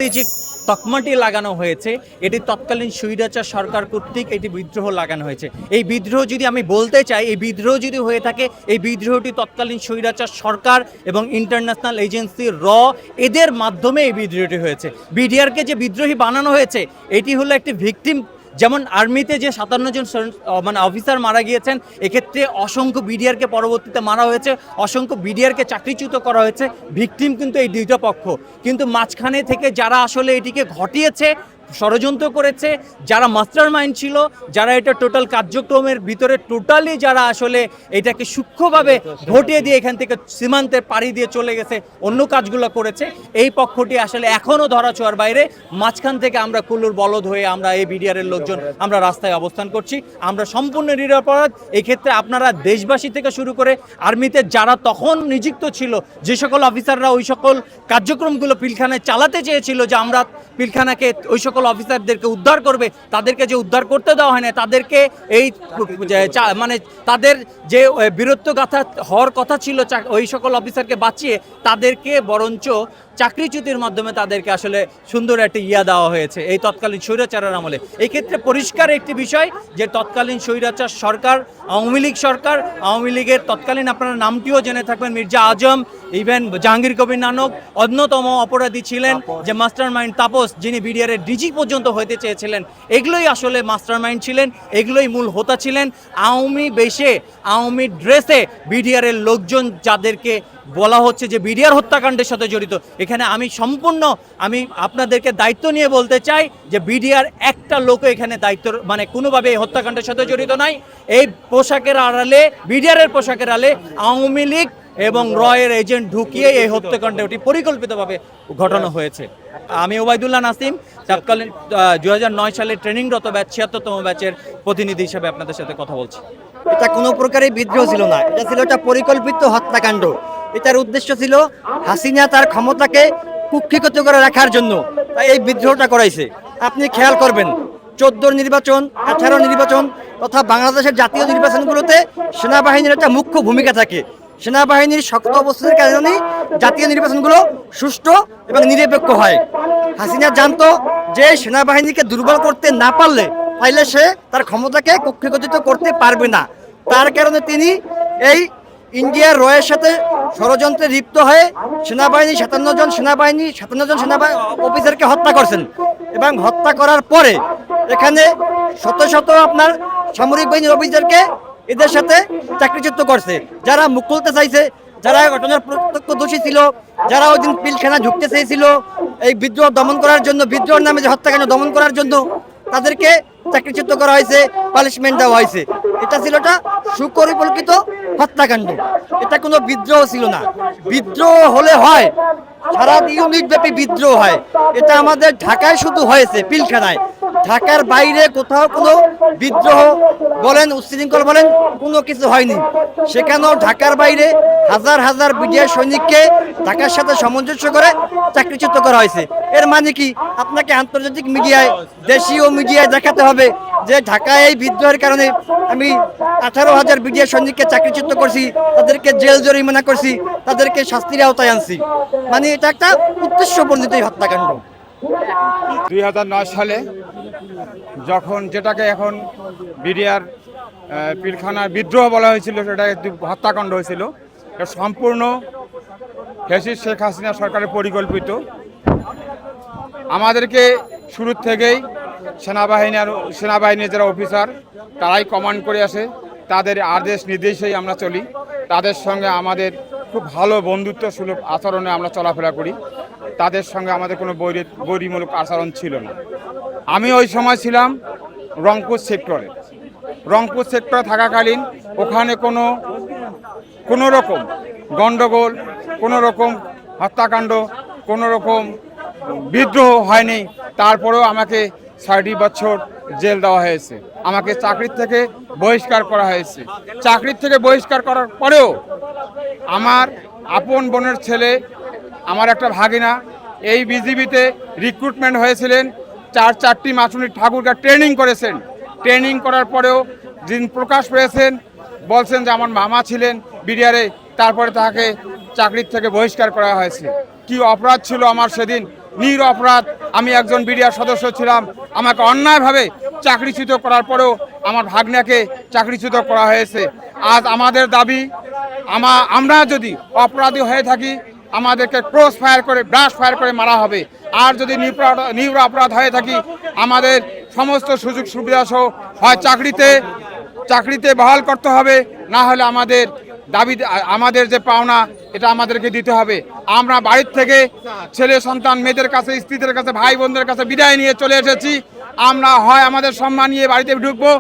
এই যে তকমাটি লাগানো হয়েছে এটি তৎকালীন স্বৈরাচার সরকার কর্তৃক এটি বিদ্রোহ লাগানো হয়েছে। এই বিদ্রোহ যদি আমি বলতে চাই, এই বিদ্রোহ যদি হয়ে থাকে, এই বিদ্রোহটি তৎকালীন স্বৈরাচার সরকার এবং ইন্টারন্যাশনাল এজেন্সি এদের মাধ্যমে এই বিদ্রোহটি হয়েছে। বিডিআরকে যে বিদ্রোহী বানানো হয়েছে এটি হলো একটি ভিকটিম। যেমন আর্মিতে যে 57 জন মানে অফিসার মারা গিয়েছেন, এক্ষেত্রে অসংখ্য বিডিআরকে পরবর্তীতে মারা হয়েছে, অসংখ্য বিডিআরকে চাকরিচ্যুত করা হয়েছে। ভিকটিম কিন্তু এই দুইটা পক্ষ, কিন্তু মাঝখানে থেকে যারা আসলে এটিকে ঘটিয়েছে, ষড়যন্ত্র করেছে, যারা মাস্টার মাইন্ড ছিল, যারা এটা টোটাল কার্যক্রমের ভিতরে টোটালি যারা আসলে এটাকে সূক্ষ্মভাবে ঘটিয়ে দিয়ে এখান থেকে সীমান্তের পাড়ি দিয়ে চলে গেছে, অন্য কাজগুলো করেছে, এই পক্ষটি আসলে এখনও ধরাছোঁয়ার বাইরে। মাঝখান থেকে আমরা কুল্লুর বলদ হয়ে আমরা এই বিডিআরের লোকজন আমরা রাস্তায় অবস্থান করছি। আমরা সম্পূর্ণ নিরপরাধ। এক্ষেত্রে আপনারা দেশবাসী থেকে শুরু করে আর্মিতে যারা তখন নিযুক্ত ছিল, যে সকল অফিসাররা ওই সকল কার্যক্রমগুলো পিলখানায় চালাতে চেয়েছিল, যে আমরা পিলখানাকে ওই সকল অফিসারদেরকে উদ্ধার করবে, তাদেরকে যে উদ্ধার করতে দেওয়া হয় না, তাদেরকে এই মানে তাদের যে বীরত্বগাথা হওয়ার কথা ছিল ওই সকল অফিসারকে বাঁচিয়ে তাদেরকে বরঞ্চ চাকরিচ্যুতির মাধ্যমে তাদেরকে আসলে সুন্দর একটা দেওয়া হয়েছে এই তৎকালীন স্বৈরাচারের আমলে। এই ক্ষেত্রে পরিষ্কার একটি বিষয় যে তৎকালীন স্বৈরাচার সরকার, আওয়ামী লীগ সরকার, আওয়ামী লীগের তৎকালীন আপনারা নামটিও জেনে থাকবেন, মির্জা আজম, ইভেন জাহাঙ্গীর কবির নানক, অন্যতম অপরাধী ছিলেন যে মাস্টার মাইন্ড তাপস, যিনি বিডিআরের ডিজি পর্যন্ত হতে চেয়েছিলেন। এগুলোই আসলে মাস্টার মাইন্ড ছিলেন, এগুলোই মূল হোতা ছিলেন। আওয়ামী বেশে, আওয়ামী ড্রেসে বিডিআরের লোকজন যাদেরকে বলা হচ্ছে যে বিডিআর হত্যাকাণ্ডের সাথে জড়িত, এখানে আমি আপনাদেরকে দায়িত্ব নিয়ে বলতে চাই যে বিডিআর একটা লোকও এখানে দায়িত্ব মানে কোনোভাবে এই হত্যাকাণ্ডের সাথে জড়িত নাই। এই পোশাকের আড়ালে, বিডিআরের পোশাকের আড়ালে আওয়ামী লীগ এবং এর এজেন্ট ঢুকিয়ে এই হত্যাকাণ্ড ওটি পরিকল্পিতভাবে ঘটানো হয়েছে। আমি ওবায়দুল্লাহ নাসিম, তৎকালীন 2009 সালে ট্রেনিংরত ব্যাচ 76তম ব্যাচের প্রতিনিধি হিসেবে আপনাদের সাথে কথা বলছি। এটা কোনো প্রকারের বিদ্রোহ ছিল না, এটা ছিল একটা পরিকল্পিত হত্যাকাণ্ড। এটার উদ্দেশ্য ছিল হাসিনা তার ক্ষমতাকে কুক্ষিগত করে রাখার জন্য তাই এই বিদ্রোহটা করাইছে। আপনি খেয়াল করবেন 14 নির্বাচন, 18 নির্বাচন তথা বাংলাদেশের জাতীয় নির্বাচনগুলোতে সেনাবাহিনীর একটা মুখ্য ভূমিকা থাকে। সেনাবাহিনীর শক্ত অবস্থানের কারণে জাতীয় নির্বাচনগুলো সুষ্ঠু এবং নিরপেক্ষ হয়। হাসিনা জানতো যে সেনাবাহিনীকে দুর্বল করতে না পারলে সে তার ক্ষমতাকে কক্ষিগত করতে পারবে না। তার কারণে তিনি এই ইন্ডিয়ার রয়ের সাথে ষড়যন্ত্রে লিপ্ত হয়ে 57 জন সেনাবাহিনী অফিসারকে হত্যা করছেন এবং হত্যা করার পরে এখানে শত শত আপনার সামরিক বাহিনীর অফিসারকে এদের সাথে চাকরিচ্যুত করছে। যারা মুখ খুলতে চাইছে, যারা ঘটনার প্রত্যক্ষ দোষী ছিল, যারা ওই দিন পিলখানা ঝুঁকতে চেয়েছিল এই বিদ্রোহ দমন করার জন্য, বিদ্রোহের নামে যে হত্যাকাণ্ড দমন করার জন্য, তাদেরকে চাকরিচ্যুত করা হয়েছে, পানিশমেন্ট দেওয়া হয়েছে। এটা ছিল একটা সুপরিকল্পিত হত্যাকাণ্ড, এটা কোনো বিদ্রোহ ছিল না। বিদ্রোহ হলে হয় সারা ইউনিট ব্যাপী বিদ্রোহ হয়। এটা আমাদের ঢাকায় শুধু হয়েছে, পিলখানায়। ঢাকার বাইরে কোথাও কোনো বিদ্রোহ বলেন, উচ্ছৃঙ্খল বলেন, কোনো কিছু হয়নি। সেখানেও ঢাকার বাইরে হাজার হাজার বিডিআর সৈনিককে ঢাকার সাথে সামঞ্জস্য করে চাকরিচ্যুত করা হয়েছে। এর মানে কি? আপনাকে আন্তর্জাতিক মিডিয়ায়, দেশীয় মিডিয়ায় দেখাতে হবে যে ঢাকায় এই বিদ্রোহের কারণে আমি 18,000 বিডিআর সৈনিককে চাকরিচ্যুত করছি, তাদেরকে জেল জরিমানা করছি, তাদেরকে শাস্তির আওতায় আনছি। মানে এটা একটা উদ্দেশ্যপ্রণোদিত হত্যাকাণ্ড। 2009 সালে যখন যেটাকে এখন বিডিআর পিলখানার বিদ্রোহ বলা হয়েছিল, সেটা একটি হত্যাকাণ্ড হয়েছিল। সম্পূর্ণ ফ্যাসিস্ট শেখ হাসিনা সরকারের পরিকল্পিত। আমাদেরকে শুরু থেকেই সেনাবাহিনীর যারা অফিসার তারাই কমান্ড করে আসে, তাদের আদেশ নির্দেশেই আমরা চলি। তাদের সঙ্গে আমাদের খুব ভালো বন্ধুত্ব সুলভ আচরণে আমরা চলাফেরা করি। তাদের সঙ্গে আমাদের কোনো বৈরিমূলক আচরণ ছিল না। আমি ওই সময় ছিলাম রংপুর সেক্টরে। রংপুর সেক্টরে থাকাকালীন ওখানে কোনো রকম গণ্ডগোল, কোনো রকম হত্যাকাণ্ড, কোনো রকম বিদ্রোহ হয়নি। তারপরেও আমাকে 6 বছর জেল দেওয়া হয়েছে, আমাকে চাকরির থেকে বহিষ্কার করা হয়েছে। চাকরির থেকে বহিষ্কার করার পরেও আমার আপন বোনের ছেলে, আমার একটা ভাগিনা এই বিজিবিতে রিক্রুটমেন্ট হয়েছিলেন, 4টি মাসুনি ঠাকুরকে ট্রেনিং করেছেন। ট্রেনিং করার পরেও দিন প্রকাশ পেয়েছেন, বলছেন যে আমার মামা ছিলেন বিডিআরে, তারপরে তাকে চাকরির থেকে বহিষ্কার করা হয়েছে। কি অপরাধ ছিল আমার সেদিন নিরপরাধ আমি একজন বিডিআর সদস্য ছিলাম, আমাকে অন্যায়ভাবে চাকরিচ্যুত করার পরেও আমার ভাগ্নাকে চাকরিচ্যুত করা হয়েছে। আজ আমাদের দাবি, আমরা যদি অপরাধী হয়ে থাকি আমাদেরকে ক্রস ফায়ার করে, ব্রাশ ফায়ার করে মারা হবে। আর যদি নিরপরাধ হয়ে থাকি আমাদের সমস্ত সুযোগ সুবিধা সহ হয় চাকরিতে বহাল করতে হবে, না হলে আমাদের দাবি, আমাদের যে পাওনা এটা আমাদেরকে দিতে হবে। আমরা বাড়ির থেকে ছেলে সন্তান, মেয়েদের কাছে, স্ত্রীদের কাছে, ভাই বোনদের কাছে বিদায় নিয়ে চলে এসেছি। আমরা হয় আমাদের সম্মান নিয়ে বাড়িতে ঢুকবো,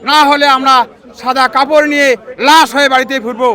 না হলে আমরা সাদা কাপড় নিয়ে লাশ হয়ে বাড়িতে ফিরবো।